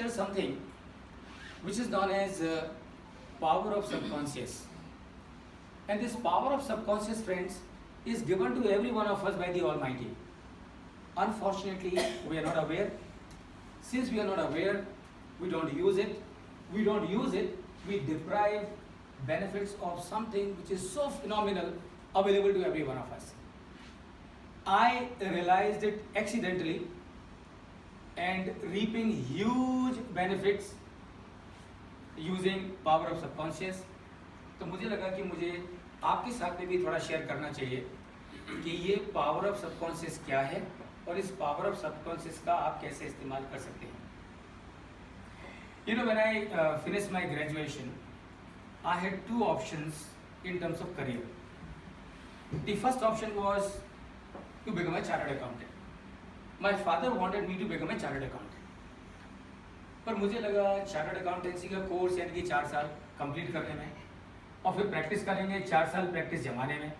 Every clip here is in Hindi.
share something which is known as power of subconscious. And this power of subconscious, friends, is given to every one of us by the Almighty. Unfortunately, we are not aware. Since we are not aware, we don't use it. We don't use it, we deprive benefits of something which is so phenomenal available to every one of us. I realized it accidentally and reaping huge benefits using power of subconscious. तो मुझे लगा कि मुझे आपके साथ में भी थोड़ा शेयर करना चाहिए कि ये पावर ऑफ सबकॉन्शियस क्या है और इस पावर ऑफ सबकॉन्शियस का आप कैसे इस्तेमाल कर सकते हैं. You know, when I finished my graduation, I had two options in terms of career. The first option was to become a chartered accountant. My father wanted me to become a chartered accountant. पर मुझे लगा चार्टर्ड अकाउंटेंसी का कोर्स यानी कि 4 साल कंप्लीट करने में और फिर प्रैक्टिस करेंगे 4 साल प्रैक्टिस जमाने में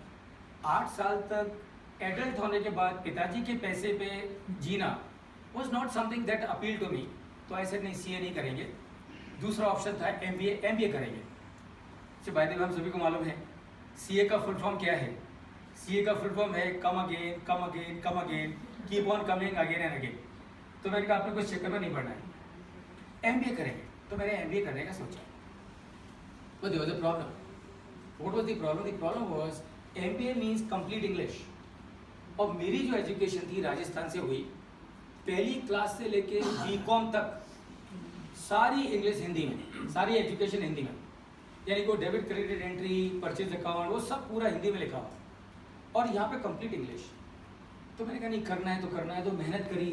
8 साल तक एडल्ट होने के बाद पिताजी के पैसे पे जीना was not something that appeal to me. तो ऐसे नहीं सीए नहीं करेंगे. दूसरा ऑप्शन था एमबीए करेंगे. अच्छा बाय द वे हम सभी को मालूम है सीए का फुल फॉर्म क्या है. सीए का फुल फॉर्म है come again keep on coming again and again. तो मैंने कहा आपको कुछ चक्कर में नहीं पड़ना है, एमबीए करेंगे. तो मैंने एमबीए करने का सोचा. But there was a problem. What was the problem? The problem was MBA means complete English. और मेरी जो एजुकेशन थी राजस्थान से हुई, पहली क्लास से लेके बीकॉम तक सारी इंग्लिश हिंदी में, सारी एजुकेशन हिंदी में. यानी को debit credit entry purchase account वो सब पूरा हिंदी में लिखा हुआ और यहाँ पे कंप्लीट इंग्लिश. तो मैंने कहा नहीं करना है तो मेहनत करी,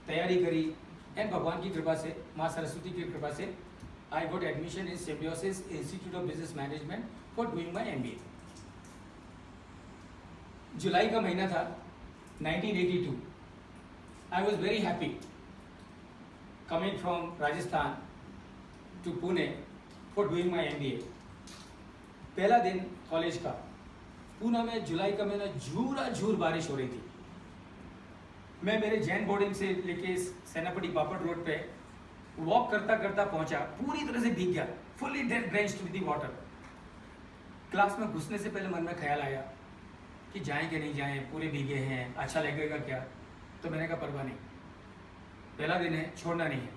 तैयारी करी एंड भगवान की कृपा से, माँ सरस्वती की कृपा से I got admission in Symbiosis institute of business management for doing my MBA. जुलाई का महीना था 1982. I was very happy coming from Rajasthan to Pune for doing my MBA. पहला दिन कॉलेज का. पूना में जुलाई का महीना झूर बारिश हो रही थी. मैं मेरे जैन बोर्डिंग से लेके सेनापति पापड़ रोड पे वॉक करता करता पहुंचा. पूरी तरह से भीग गया, fully drenched with the water. Class में घुसने से पहले मन में ख्याल आया कि जाएं कि नहीं जाएं, पूरे भीगे हैं, अच्छा लगेगा क्या. तो मैंने कहा परवाह नहीं, पहला दिन है, छोड़ना नहीं है.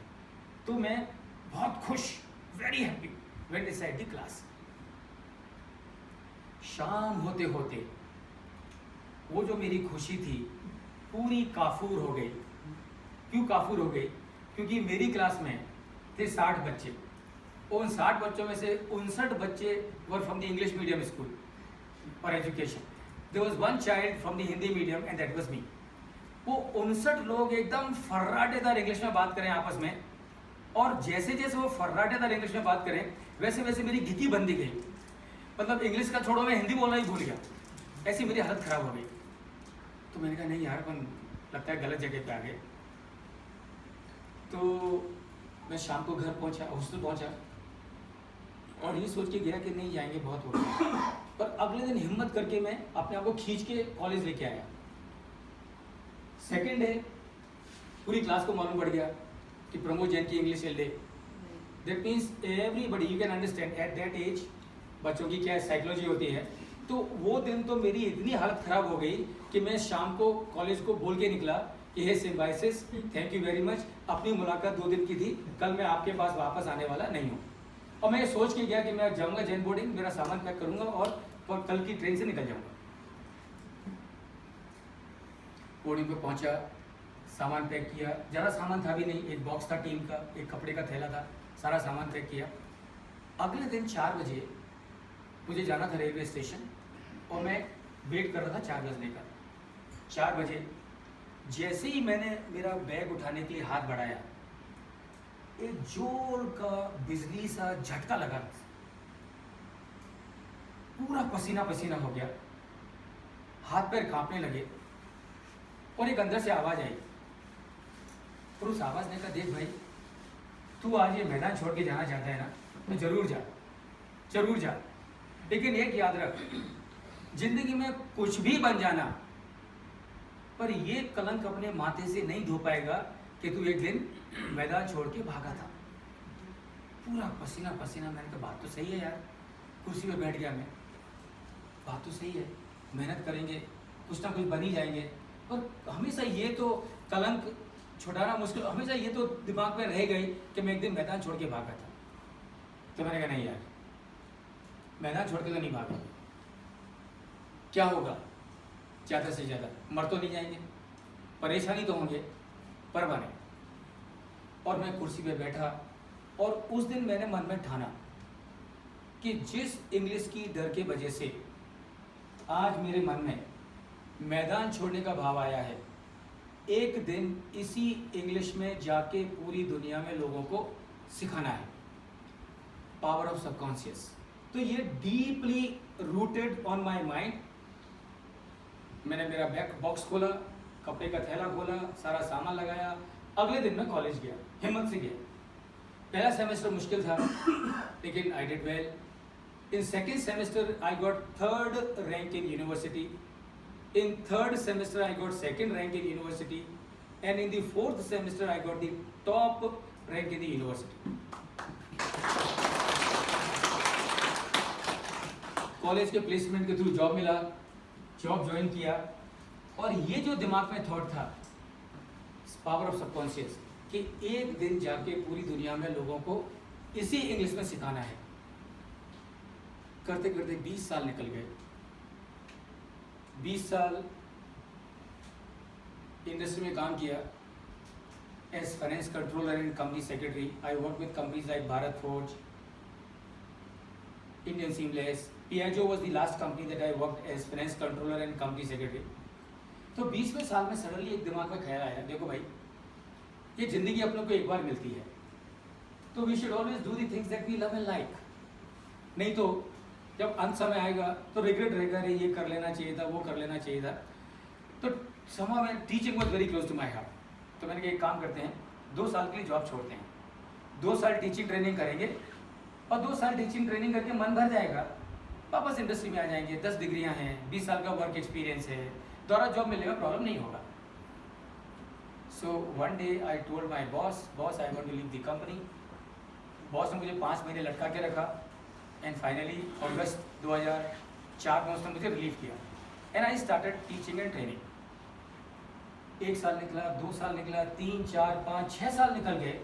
तो मैं बहुत खुश, very happy went inside the class. शाम होते होते वो जो मेरी खुशी थी पूरी काफूर हो गई. क्यों काफूर हो गई? क्योंकि मेरी क्लास में थे 60 बच्चे. उन 60 बच्चों में से 59 बच्चे were from the English medium school और education. There was one child from the Hindi medium and that was me. वो 59 लोग एकदम फर्राटेदार इंग्लिश में बात करें आपस में, और जैसे जैसे वो फर्राटेदार इंग्लिश में बात करें वैसे वैसे मेरी घिकी बंदी गई. मतलब इंग्लिश का छोड़ो, मैं हिंदी बोलना ही भूल गया. ऐसी मेरी हालत ख़राब हो गई. तो मैंने कहा नहीं यार, अपन लगता है गलत जगह पे आ गए. तो मैं शाम को घर पहुंचा, हॉस्टल पहुंचा और ये सोच के गया कि नहीं जाएंगे, बहुत हो रहा है. पर अगले दिन हिम्मत करके मैं अपने आप को खींच के कॉलेज लेके आया. सेकेंड डे पूरी क्लास को मालूम पड़ गया कि प्रमोद जैन की इंग्लिश एल डे. That means everybody, you can understand at that age बच्चों की क्या साइकोलॉजी होती है. तो वो दिन तो मेरी इतनी हालत ख़राब हो गई कि मैं शाम को कॉलेज को बोल के निकला कि hey Symbiosis, thank you very much. अपनी मुलाकात 2 दिन की थी, कल मैं आपके पास वापस आने वाला नहीं हूँ. और मैं ये सोच के गया कि मैं जाऊँगा जैन बोर्डिंग, मेरा सामान पैक करूँगा और कल की ट्रेन से निकल जाऊँगा. बोर्डिंग पे पहुँचा, सामान पैक किया. ज़्यादा सामान था भी नहीं, एक बॉक्स था टीम का, एक कपड़े का थैला था, सारा सामान पैक किया. अगले दिन 4 बजे मुझे जाना था रेलवे स्टेशन और मैं वेट कर रहा था 4 बजने का. 4 बजे जैसे ही मैंने मेरा बैग उठाने के लिए हाथ बढ़ाया, एक जोर का बिजली सा झटका लगा. पूरा पसीना पसीना हो गया, हाथ पैर कांपने लगे और एक अंदर से आवाज़ आई. और उस आवाज़ ने कहा, देख भाई, तू आज ये मैदान छोड़ के जाना चाहता है ना, तो जरूर जा. लेकिन एक याद रख, जिंदगी में कुछ भी बन जाना, पर ये कलंक अपने माथे से नहीं धो पाएगा कि तू एक दिन मैदान छोड़ के भागा था, पूरा पसीना पसीना। मैंने कहा बात तो सही है यार, कुर्सी पे बैठ गया मैं, बात तो सही है, मेहनत करेंगे कुछ ना कुछ बन ही जाएंगे। पर हमेशा ये तो कलंक छुटाना मुश्किल, हमेशा ये तो दिमाग में रह गई कि मैं एक दिन मैदान छोड़ के भागा था। तो मैंने कहा नहीं यार, मैदान छोड़ के तो नहीं भागा, क्या होगा, ज़्यादा से ज़्यादा मर तो नहीं जाएंगे, परेशानी तो होंगे, पर बने। और मैं कुर्सी पे बैठा और उस दिन मैंने मन में ठाना कि जिस इंग्लिश की डर के वजह से आज मेरे मन में मैदान छोड़ने का भाव आया है, एक दिन इसी इंग्लिश में जाके पूरी दुनिया में लोगों को सिखाना है। पावर ऑफ सबकॉन्शियस, तो ये deeply rooted on my mind. मैंने मेरा बैग बॉक्स खोला, कपड़े का थैला खोला, सारा सामान लगाया, अगले दिन मैं कॉलेज गया, हिम्मत से गया। पहला सेमेस्टर मुश्किल था लेकिन I did well. In second semester I got third rank in university. In third semester I got second rank in university, and in the fourth semester I got the top rank in the university. College के प्लेसमेंट के थ्रू जॉब मिला, जॉब ज्वाइन किया। और ये जो दिमाग में थॉट था, पावर ऑफ सबकॉन्शियस, कि एक दिन जाके पूरी दुनिया में लोगों को इसी इंग्लिश में सिखाना है। करते करते 20 साल निकल गए। 20 साल इंडस्ट्री में काम किया as finance controller and company secretary. I work with companies like Bharat Forge, Indian Seamless, Piaggio was the last company that I worked as finance controller and company secretary. तो 20वें साल में सडनली एक दिमाग में ख्याल आया, देखो भाई, ये जिंदगी अपनों को एक बार मिलती है, तो we should always do the things that we love and like. नहीं तो जब अंत समय आएगा तो रिग्रेट रहेगा, अरे ये कर लेना चाहिए था, वो कर लेना चाहिए था। तो somehow teaching was very close to my heart. तो मैंने कहा एक काम करते हैं, 2 साल के लिए जॉब छोड़ते हैं, 2 साल टीचिंग ट्रेनिंग करेंगे, और 2 साल टीचिंग ट्रेनिंग करके मन भर जाएगा, वापस इंडस्ट्री में आ जाएंगे। 10 डिग्रियां हैं, 20 साल का वर्क एक्सपीरियंस है, दोबारा जॉब मिलेगा, प्रॉब्लम नहीं होगा। So one day I told my boss, boss I want to leave the company. Boss ने मुझे 5 महीने लटका के रखा, एंड फाइनली अगस्त 2004 में उसने मुझे रिलीव किया, and I started teaching and training. 1 साल निकला, 2 साल निकला, 3, 4, 5, 6 साल निकल गए।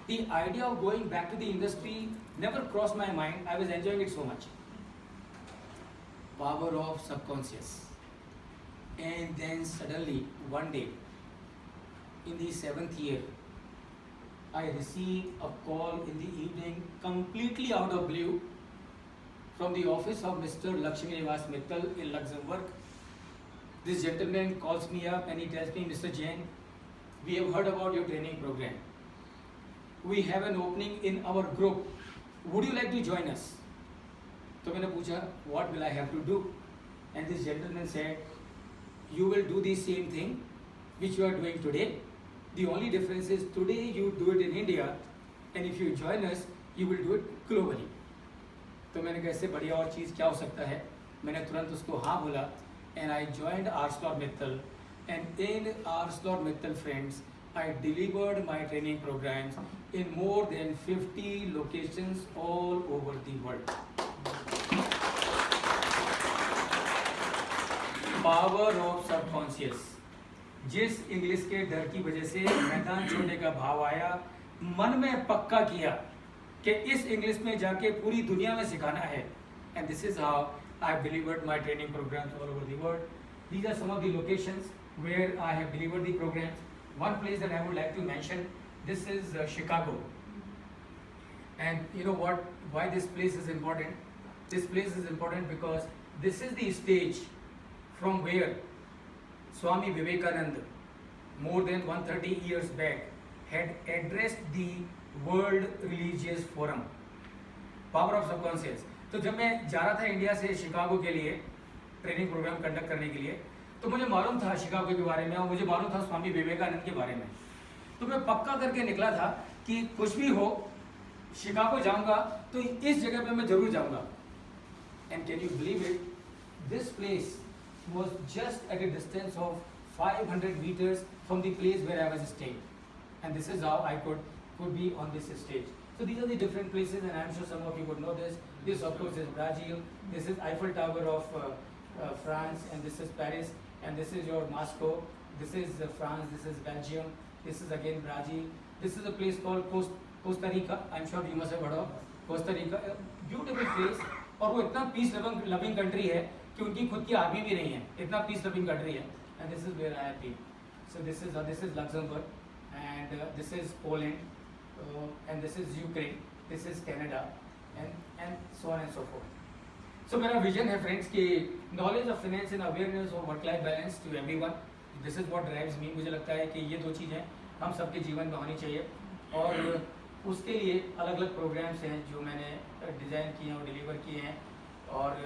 The idea of going back to the industry never crossed my mind. I was enjoying it so much. Power of subconscious. And then suddenly one day in the 7th year I received a call in the evening, completely out of blue, from the office of Mr. Lakshmi Nivas Mittal in Luxembourg. This gentleman calls me up and he tells me, Mr. Jain, we have heard about your training program. We have an opening in our group. Would you like to join us? तो मैंने पूछा, what will I have to do? And this gentleman said, you will do the same thing which you are doing today. The only difference is today you do it in India, and if you join us, you will do it globally. तो मैंने कहा इससे बढ़िया और चीज़ क्या हो सकता है। मैंने तुरंत उसको हाँ बोला, and I joined ArcelorMittal, and in ArcelorMittal friends, I delivered my training programs in more than 50 locations all over the world. Power of subconscious. जिस इंग्लिश के डर की वजह से मैदान छोड़ने का भाव आया, मन में पक्का किया कि इस इंग्लिश में जाके पूरी दुनिया में सिखाना है, and this is how I have delivered my training programmes all over the world. These are some of the locations where I have delivered the programs. One place that I would like to mention, this is Chicago. And you know what? Why this place is important? This place is important because this is the stage from where Swami Vivekananda, more than 130 years back, had addressed the World Religious Forum. Power of Subconscious. तो जब मैं जा रहा था इंडिया से शिकागो के लिए ट्रेनिंग प्रोग्राम कंडक्ट करने के लिए, तो मुझे मालूम था शिकागो के बारे में और मुझे मालूम था स्वामी विवेकानंद के बारे में. तो मैं पक्का करके निकला था कि कुछ भी हो शिकागो जाऊंगा तो इस जगह पे मैं जरूर जाऊंगा. And can you believe it, this place was just at a distance of 500 meters from the place where I was staying. and this is how I could be on this stage. So these are the different places, and I'm sure some of you would know this. This of course is Brazil. This is Eiffel Tower of France, and this is Paris, and this is your Moscow. This is France. This is Belgium. This is again Brazil. This is a place called Costa Rica. I'm sure you must have heard of Costa Rica. Beautiful place. और वो इतना पीस लविंग कंट्री है कि उनकी खुद की आर्मी भी नहीं है, इतना पीस लविंग कंट्री है. And this is where I have been. So this is Luxembourg, and this is Poland, and this is Ukraine, this is Canada, and so on and so forth. So मेरा विजन है फ्रेंड्स कि knowledge of finance and awareness of work life balance to everyone. This is what drives me. मुझे लगता है कि ये दो चीज़ें हम सबके जीवन में होनी चाहिए, और उसके लिए अलग अलग प्रोग्राम्स हैं जो मैंने डिज़ाइन किए हैं और डिलीवर किए हैं. और